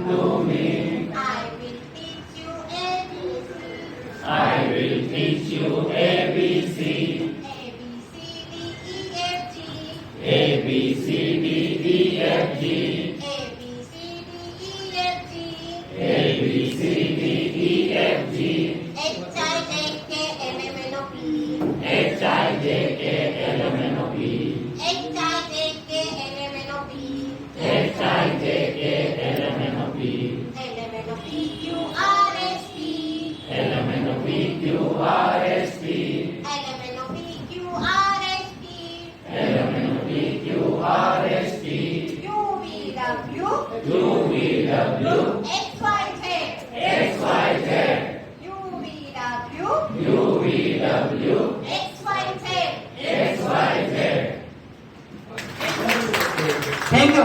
to me. I will teach you ABC. I will teach you ABC. A B C D E F G. A B C D E F G. A B C D E F G. A B C D E F G. H I J K L M N O P. H I J K L M N O P. H I J K L M N O P. H I J K L M N O P. L M N O P Q R S T. L M N O P Q R S T. L M N O P Q R S T. L M N O P Q R S T. U V W. U V W. X Y Z. X Y Z. U V W. U V W. X Y Z. X Y Z. Thank you.